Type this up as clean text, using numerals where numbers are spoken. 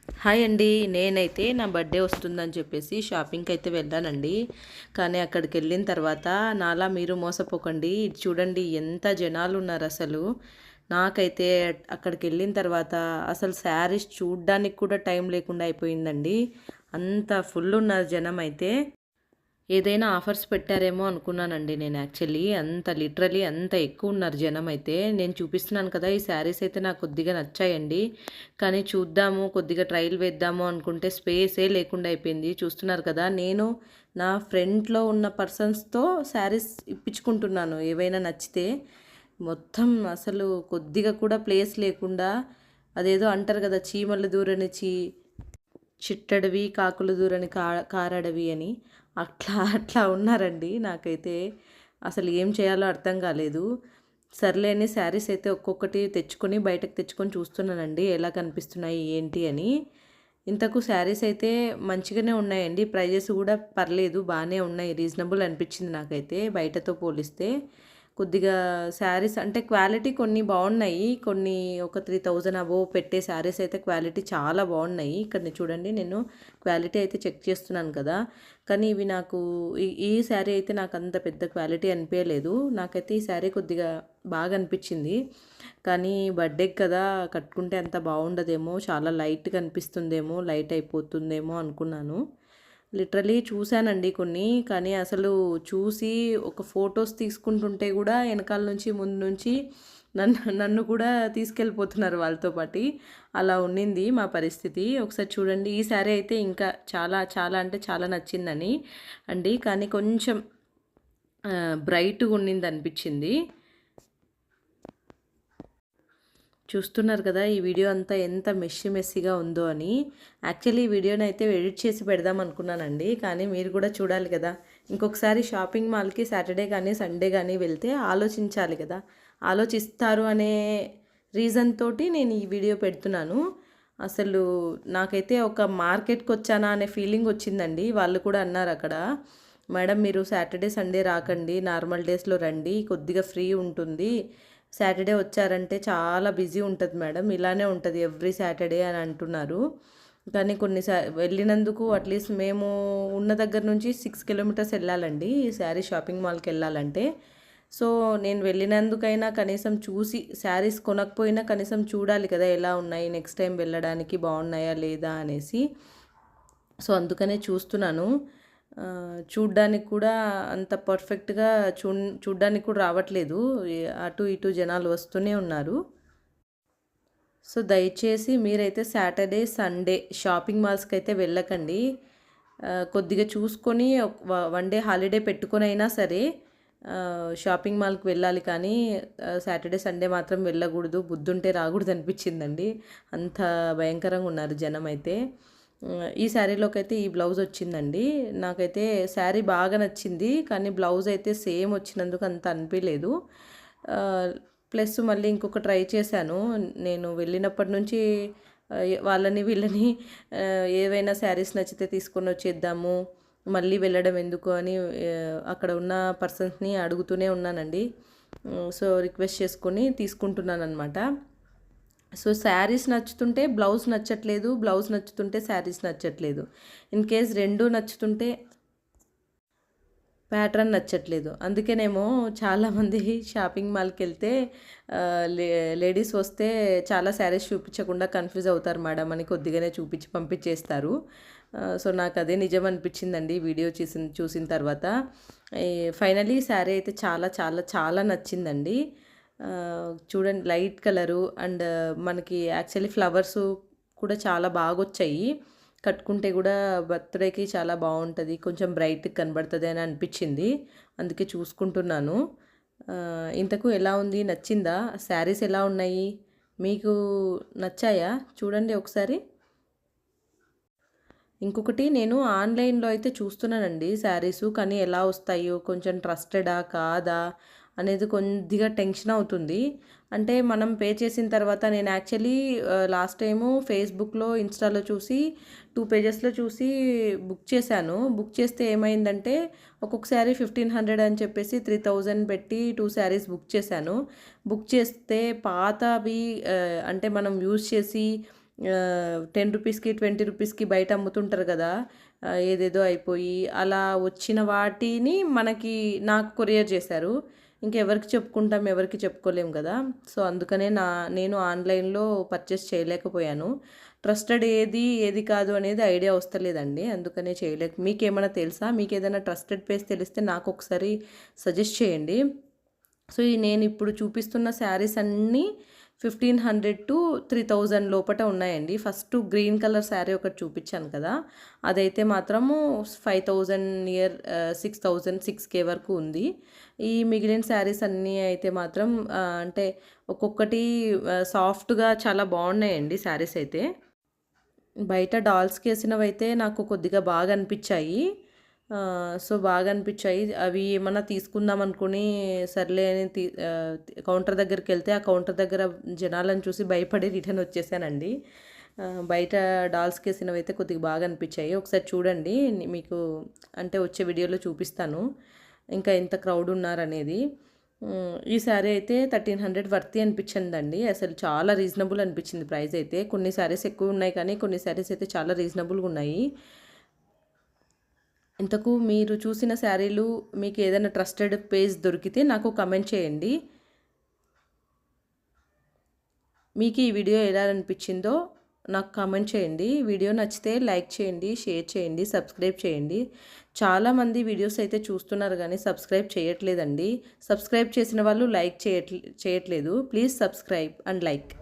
Hi అండి. నేనైతే నా బర్త్‌డే వస్తుందని చెప్పేసి షాపింగ్‌కి అయితే వెళ్ళానండి. కానీ అక్కడికెళ్ళిన తర్వాత నాలా మీరు మోసపోకండి. ఇది చూడండి ఎంత జనాలున్నారసలు. నాకైతే అక్కడికెళ్ళిన తర్వాత అసలు శారీస్ చూడ్డానికి కూడా టైం లేకుండా అయిపోయిందండి. అంత ఫుల్లున్నారు జనమైతే. ఏదైనా ఆఫర్స్ పెట్టారేమో అనుకున్నానండి నేను యాక్చువల్లీ. అంత లిటరల్లీ అంత ఎక్కువున్నారు జనమైతే. నేను చూపిస్తున్నాను కదా! ఈ శారీస్ అయితే నాకు కొద్దిగా నచ్చాయండి. కానీ చూద్దాము, కొద్దిగా ట్రయల్ వేద్దాము అనుకుంటే స్పేసే లేకుండా అయిపోయింది. చూస్తున్నారు కదా! నేను నా ఫ్రంట్‌లో ఉన్న పర్సన్స్‌తో శారీస్ ఇప్పించుకుంటున్నాను ఏవైనా నచ్చితే. మొత్తం అసలు కొద్దిగా కూడా ప్లేస్ లేకుండా అదేదో అంటారు కదా! చీమలు దూరని చిట్టడవి కాకులు దూరని కారడవి అని. అట్లా ఉన్నారండి. నాకైతే అసలు ఏం చేయాలో అర్థం కాలేదు. సర్లే అని శారీస్ అయితే ఒక్కొక్కటి తెచ్చుకొని బయటకు తెచ్చుకొని చూస్తున్నానండి. ఎలా కనిపిస్తున్నాయి ఏంటి అని. ఇంతకు శారీస్ అయితే మంచిగానే ఉన్నాయండి. ప్రైజెస్ కూడా పర్లేదు బానే ఉన్నాయి. రీజనబుల్ అనిపించింది నాకైతే బయటతో పోలిస్తే. కొద్దిగా శారీస్ అంటే క్వాలిటీ కొన్ని బాగున్నాయి. కొన్ని ఒక 3000 అబోవ్ పెట్టే శారీస్ అయితే క్వాలిటీ చాలా బాగున్నాయి. ఇక్కడ చూడండి నేను క్వాలిటీ అయితే చెక్ చేస్తున్నాను కదా! కానీ ఇవి నాకు ఈ శారీ అయితే నాకు అంత పెద్ద క్వాలిటీ అనిపియలేదు. నాకైతే ఈ శారీ కొద్దిగా బాగా అనిపించింది. కానీ బర్త్‌డేకి కదా కట్టుకుంటే అంత బాగుండదేమో, చాలా లైట్‌గా అనిపిస్తుందేమో, లైట్ అయిపోతుందేమో అనుకున్నాను. లిటరల్లీ చూశానండి కొన్ని. కానీ అసలు చూసి ఒక ఫోటోస్ తీసుకుంటుంటే గూడా ఎనకాల నుంచి, ముందు నుంచి నన్ను కూడా తీసుకెళ్ళిపోతున్నారు వాళ్ళతో పాటి. అలా ఉండింది మా పరిస్థితి. ఒకసారి చూడండి. ఈ శారీ అయితే ఇంకా చాలా, చాలా అంటే చాలా నచ్చిందని అండి. కానీ కొంచెం బ్రైట్‌గా ఉండిందనిపించింది. చూస్తున్నారు కదా! ఈ వీడియో అంతా ఎంత మెస్సీగా ఉందో అని. యాక్చువల్లీ ఈ వీడియోనైతే ఎడిట్ చేసి పెడదాం అనుకున్నానండి. కానీ మీరు కూడా చూడాలి కదా! ఇంకొకసారి షాపింగ్ మాల్‌కి సాటర్డే కానీ, సండే కానీ వెళ్తే ఆలోచించాలి కదా! ఆలోచిస్తారు అనే రీజన్ తోటి నేను ఈ వీడియో పెడుతున్నాను. అసలు నాకైతే ఒక మార్కెట్‌కొచ్చానా అనే ఫీలింగ్ వచ్చిందండి. వాళ్ళు కూడా అన్నారక్కడ, "మేడం మీరు సాటర్డే, సండే రాకండి. నార్మల్ డేస్‌లో రండి. కొద్దిగా ఫ్రీ ఉంటుంది. సాటర్డే వచ్చారంటే చాలా బిజీ ఉంటది మేడం. ఇలానే ఉంటది ఎవ్రీ సాటర్డే" అని అంటున్నారు. కానీ వెళ్ళినందుకు అట్‌లీస్ట్ మేము ఉన్న దగ్గర నుంచి 6 కిలోమీటర్స్ ఎళ్ళాలండి ఈ శారీ షాపింగ్ మాల్‌కెళ్ళాలంటే. సో, నేను వెళ్ళినందుకైనా కనీసం చూసి శారీస్ కొనకపోయినా కనీసం చూడాలి కదా! ఎలా ఉన్నాయి, నెక్స్ట్ టైం వెళ్ళడానికి బాగున్నాయా లేదా అనేసి. సో, అందుకనే చూస్తున్నాను. చూడ్డానికి కూడా అంత పర్ఫెక్ట్‌గా చూడ్డానికి కూడా రావట్లేదు. అటు ఇటు జనాలు వస్తూనే ఉన్నారు. సో, దయచేసి మీరైతే సాటర్డే, సండే షాపింగ్ మాల్స్‌కైతే వెళ్ళకండి. కొద్దిగా చూసుకొని వన్ డే హాలిడే పెట్టుకొనైనా సరే షాపింగ్ మాల్‌కి వెళ్ళాలి కానీ సాటర్డే, సండే మాత్రం వెళ్ళకూడదు. బుద్ధుంటే రాకూడదనిపించిందండి. అంత భయంకరంగా ఉన్నారు జనమైతే. ఈ శారీలోకైతే ఈ బ్లౌజ్ వచ్చిందండి. నాకైతే శారీ బాగా నచ్చింది. కానీ బ్లౌజ్ అయితే సేమ్ వచ్చినందుకు అంత అనిపియలేదు. ప్లస్ మళ్ళీ ఇంకొక ట్రై చేశాను. నేను వెళ్ళినప్పటి నుంచి వాళ్ళని వీళ్ళని ఏవైనా శారీస్ నచ్చితే తీసుకొనొచ్చేద్దాము. మళ్ళీ వెళ్ళడం ఎందుకు అని అక్కడ ఉన్న పర్సన్స్‌ని అడుగుతూనే ఉన్నానండి. సో, రిక్వెస్ట్ చేసుకొని తీసుకుంటున్నాననమాట. సో, శారీస్ నచ్చుతుంటే బ్లౌజ్ నచ్చట్లేదు. బ్లౌజ్ నచ్చుతుంటే శారీస్ నచ్చట్లేదు. ఇన్ కేస్ 2 నచ్చుతుంటే ప్యాటర్న్ నచ్చట్లేదు. అందుకేనేమో చాలామంది షాపింగ్ మాల్‌కెళ్తే లేడీస్ వస్తే చాలా శారీస్ చూపించకుండా కన్‌ఫ్యూజ్ అవుతారు మేడం అని కొద్దిగానే చూపించి పంపించేస్తారు. సో, నాకదే నిజం అనిపించిందండి వీడియో చూసిన తర్వాత. ఫైనల్లీ శారీ అయితే చాలా చాలా చాలా నచ్చిందండి. చూడండి లైట్ కలరు అండ్ మనకి యాక్చువల్లీ ఫ్లవర్సు కూడా చాలా బాగొచ్చాయి. కట్టుకుంటే గూడా బర్త్‌డేకి చాలా బావుంటది. కొంచెం బ్రైట్‌గా కనబడతది అని అనిపిచ్చింది. అందుకే చూసుకుంటున్నాను. ఇంతకు ఎలా ఉంది? నచ్చిందా? శారీస్ ఎలా ఉన్నాయి? మీకు నచ్చాయా? చూడండి ఒకసారి. ఇంకొకటి నేను ఆన్‌లైన్‌లో అయితే చూస్తున్నానండి శారీసు. కానీ ఎలా వస్తాయో కొంచెం ట్రస్టెడా? కాదా? అనేది కొద్దిగా టెన్షన్ అవుతుంది. అంటే మనం పే చేసిన తర్వాత నేను యాక్చువల్లీ లాస్ట్ టైము ఫేస్‌బుక్‌లో, ఇన్‌స్టాలో చూసి 2 పేజెస్‌లో చూసి బుక్ చేశాను. బుక్ చేస్తే ఏమైందంటే ఒక్కొక్క శారీ 1500 అని చెప్పేసి 3000 పెట్టి 2 శారీస్ బుక్ చేశాను. బుక్ చేస్తే పాతవి అంటే మనం యూజ్ చేసి రూ. 10కి 20కి బయట అమ్ముతుంటారు కదా, ఏదేదో అయిపోయి అలా వచ్చిన వాటిని నాకు కొరియర్ చేశారు. ఇంకెవరికి చెప్పుకుంటాం, ఎవరికి చెప్పుకోలేం కదా. సో అందుకనే నేను ఆన్లైన్లో పర్చేస్ చేయలేకపోయాను. ట్రస్టెడ్ ఏది కాదు అనేది ఐడియా వస్తలేదండి, అందుకనే మీకేమైనా తెలుసా? మీకు ఏదైనా ట్రస్టెడ్ ప్లేస్ తెలిస్తే నాకు ఒకసారి సజెస్ట్ చేయండి. సో నేను ఇప్పుడు చూపిస్తున్న శారీస్ అన్నీ 1500 to 3000 లోపట ఉన్నాయండి. ఫస్ట్ గ్రీన్ కలర్ శారీ ఒకటి చూపించాను కదా, అదైతే మాత్రము 5000 నియర్ 6000 6K వరకు ఉంది. ఈ మిగిలిన శారీస్ అన్నీ అయితే మాత్రం అంటే ఒక్కొక్కటి సాఫ్ట్గా చాలా బాగున్నాయండి శారీస్ అయితే. బయట డాల్స్కి వేసినవైతే నాకు కొద్దిగా బాగా అనిపించాయి. సో బాగా అనిపించాయి. అవి ఏమన్నా తీసుకుందాం అనుకుని సర్లే అని కౌంటర్ దగ్గరికి వెళ్తే ఆ కౌంటర్ దగ్గర జనాలను చూసి భయపడి రిటర్న్ వచ్చేసానండి. బయట డాల్స్కి వేసినవైతే కొద్దిగా బాగా అనిపించాయి. ఒకసారి చూడండి, మీకు అంటే వచ్చే వీడియోలో చూపిస్తాను ఇంకా ఎంత క్రౌడ్ ఉన్నారనేది. ఈ శారీ అయితే 1300 వర్తి అనిపించిందండి. అసలు చాలా రీజనబుల్ అనిపించింది ప్రైస్ అయితే. కొన్ని శారీస్ ఎక్కువ ఉన్నాయి కానీ కొన్ని శారీస్ అయితే చాలా రీజనబుల్గా ఉన్నాయి. ఇంతకు మీరు చూసిన శారీలు మీకు ఏదైనా ట్రస్టెడ్ పేజ్ దొరికితే నాకు కమెంట్ చేయండి. మీకు ఈ వీడియో ఎలా అనిపించిందో నాకు కామెంట్ చేయండి. వీడియో నచ్చితే లైక్ చేయండి, షేర్ చేయండి, సబ్స్క్రైబ్ చేయండి. చాలామంది వీడియోస్ అయితే చూస్తున్నారు కానీ సబ్స్క్రైబ్ చేయట్లేదండి. సబ్స్క్రైబ్ చేసిన వాళ్ళు లైక్ చేయట్లేదు. Please subscribe and like.